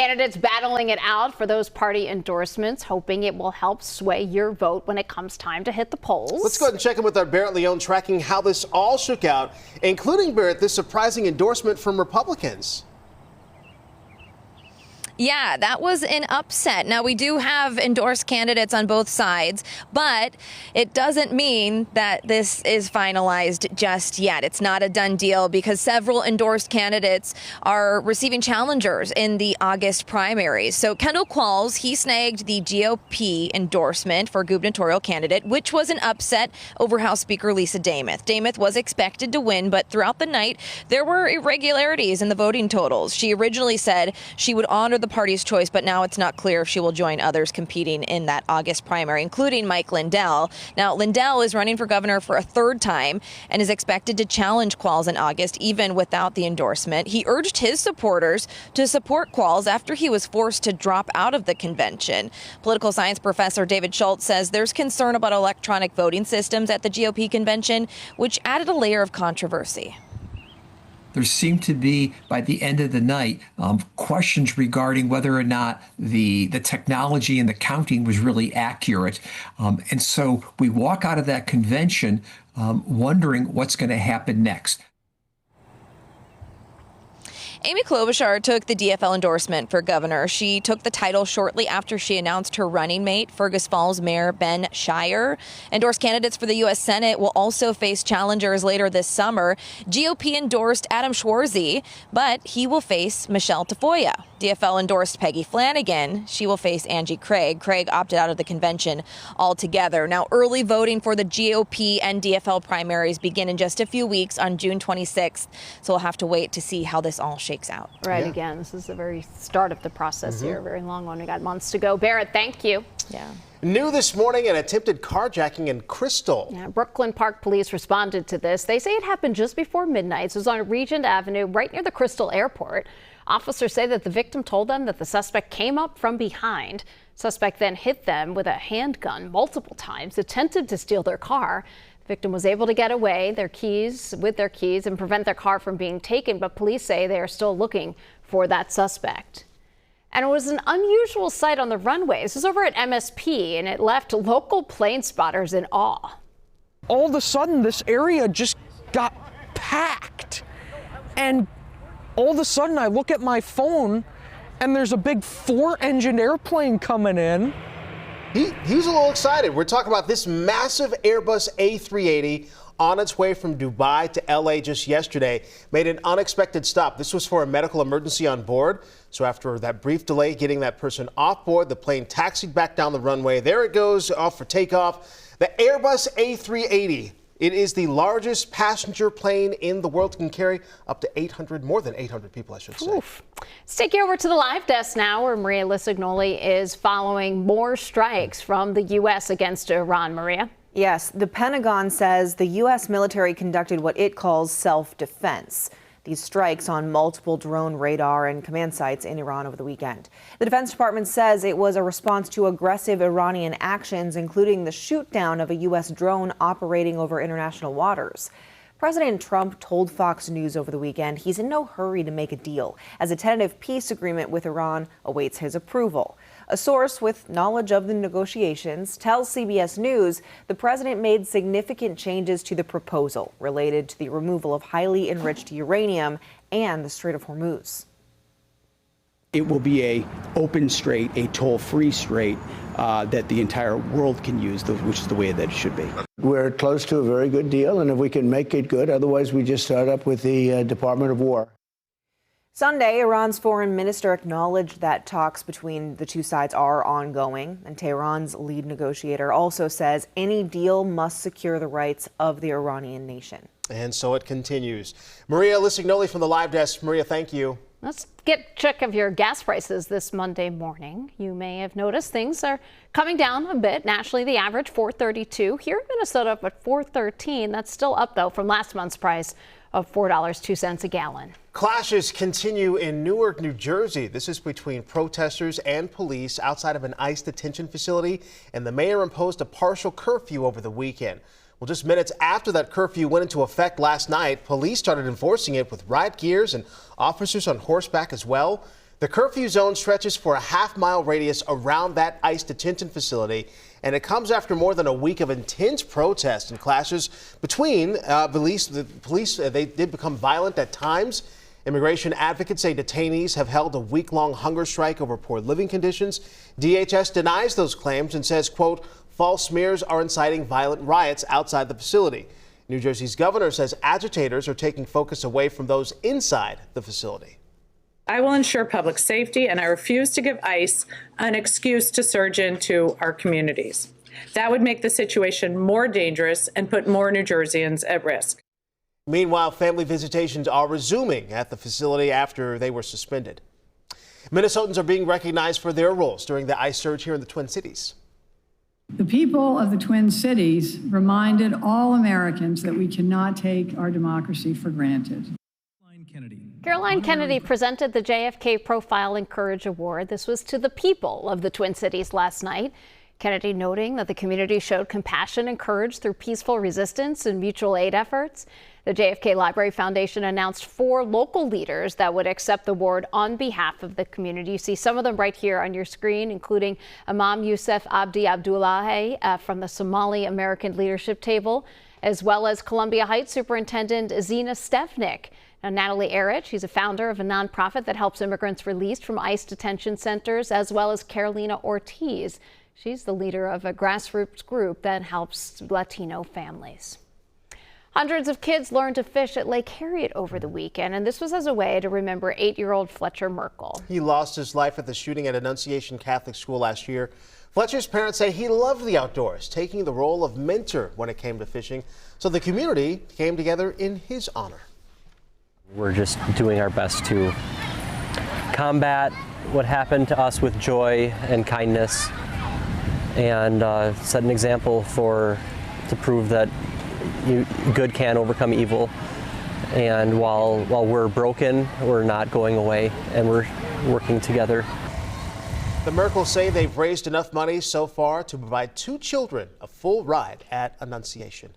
Candidates battling it out for those party endorsements, hoping it will help sway your vote when it comes time to hit the polls. Let's go ahead and check in with our Barrett Leone, tracking how this all shook out, including, Barrett, this surprising endorsement from Republicans. Yeah, that was an upset. Now, we do have endorsed candidates on both sides, but it doesn't mean that this is finalized just yet. It's not a done deal because several endorsed candidates are receiving challengers in the August primaries. So Kendall Qualls, he snagged the GOP endorsement for gubernatorial candidate, which was an upset over House Speaker Lisa Dameth. Dameth was expected to win, but throughout the night, there were irregularities in the voting totals. She originally said she would honor the party's choice, but now it's not clear if she will join others competing in that August primary, including Mike Lindell. Now, Lindell is running for governor for a third time and is expected to challenge Qualls in August, even without the endorsement. He urged his supporters to support Qualls after he was forced to drop out of the convention. Political science professor David Schultz says there's concern about electronic voting systems at the GOP convention, which added a layer of controversy. There seemed to be, by the end of the night, questions regarding whether or not the technology and the counting was really accurate. And so we walk out of that convention wondering what's going to happen next. Amy Klobuchar took the DFL endorsement for governor. She took the title shortly after she announced her running mate, Fergus Falls Mayor Ben Shire. Endorsed candidates for the U.S. Senate will also face challengers later this summer. GOP endorsed Adam Schwarzy, but he will face Michelle Tafoya. DFL endorsed Peggy Flanagan. She will face Angie Craig. Craig opted out of the convention altogether. Now, early voting for the GOP and DFL primaries begin in just a few weeks on June 26th. So we'll have to wait to see how this all shakes out. Right. Yeah. Again, this is the very start of the process here. Very long one. We got months to go. Barrett, thank you. Yeah. New this morning, an attempted carjacking in Crystal. Yeah, Brooklyn Park Police responded to this. They say it happened just before midnight. It was on Regent Avenue, right near the Crystal Airport. Officers say that the victim told them that the suspect came up from behind. Suspect then hit them with a handgun multiple times, attempted to steal their car. The victim was able to get away with their keys and prevent their car from being taken, but police say they are still looking for that suspect. And it was an unusual sight on the runway. This was over at MSP, and it left local plane spotters in awe. All of a sudden, this area just got packed. And all of a sudden, I look at my phone, and there's a big 4-engine airplane coming in. He's a little excited. We're talking about this massive Airbus A380 on its way from Dubai to LA just yesterday, made an unexpected stop. This was for a medical emergency on board. So after that brief delay getting that person off board, the plane taxied back down the runway. There it goes, off for takeoff. The Airbus A380. It is the largest passenger plane in the world. It can carry up to more than 800 people, I should say. Oof. Let's take you over to the live desk now, where Maria Lisignoli is following more strikes from the U.S. against Iran. Maria? Yes, the Pentagon says the U.S. military conducted what it calls self-defense. These strikes on multiple drone radar and command sites in Iran over the weekend. The Defense Department says it was a response to aggressive Iranian actions, including the shoot-down of a U.S. drone operating over international waters. President Trump told Fox News over the weekend he's in no hurry to make a deal, as a tentative peace agreement with Iran awaits his approval. A source with knowledge of the negotiations tells CBS News the president made significant changes to the proposal related to the removal of highly enriched uranium and the Strait of Hormuz. It will be a open strait, a toll-free strait that the entire world can use, which is the way that it should be. We're close to a very good deal, and if we can make it good, otherwise we just start up with the Department of War. Sunday, Iran's foreign minister acknowledged that talks between the two sides are ongoing, and Tehran's lead negotiator also says any deal must secure the rights of the Iranian nation. And so it continues. Maria Lisignoli from the live desk. Maria, thank you. Let's get a check of your gas prices this Monday morning. You may have noticed things are coming down a bit. Nationally, the average $4.32. Here in Minnesota up at $4.13. That's still up, though, from last month's price of $4.02 a gallon. Clashes continue in Newark, New Jersey. This is between protesters and police outside of an ICE detention facility, and the mayor imposed a partial curfew over the weekend. Well, just minutes after that curfew went into effect last night, police started enforcing it with riot gears and officers on horseback as well. The curfew zone stretches for a half-mile radius around that ICE detention facility, and it comes after more than a week of intense protests and clashes between the police. They did become violent at times. Immigration advocates say detainees have held a week-long hunger strike over poor living conditions. DHS denies those claims and says, quote, false smears are inciting violent riots outside the facility. New Jersey's governor says agitators are taking focus away from those inside the facility. I will ensure public safety, and I refuse to give ICE an excuse to surge into our communities. That would make the situation more dangerous and put more New Jerseyans at risk. Meanwhile, family visitations are resuming at the facility after they were suspended. Minnesotans are being recognized for their roles during the ICE surge here in the Twin Cities. The people of the Twin Cities reminded all Americans that we cannot take our democracy for granted. Caroline Kennedy presented the JFK Profile and Courage Award. This was to the people of the Twin Cities last night. Kennedy noting that the community showed compassion and courage through peaceful resistance and mutual aid efforts. The JFK Library Foundation announced 4 local leaders that would accept the award on behalf of the community. You see some of them right here on your screen, including Imam Youssef Abdi Abdullahi from the Somali American Leadership Table, as well as Columbia Heights Superintendent Zena Stefnik. Now, Natalie Erich, she's a founder of a nonprofit that helps immigrants released from ICE detention centers, as well as Carolina Ortiz. She's the leader of a grassroots group that helps Latino families. Hundreds of kids learned to fish at Lake Harriet over the weekend, and this was as a way to remember 8-year-old Fletcher Merkel. He lost his life at the shooting at Annunciation Catholic School last year. Fletcher's parents say he loved the outdoors, taking the role of mentor when it came to fishing, so the community came together in his honor. We're just doing our best to combat what happened to us with joy and kindness, and set an example to prove that good can overcome evil. And while we're broken, we're not going away, and we're working together. The Merkels say they've raised enough money so far to provide 2 children a full ride at Annunciation.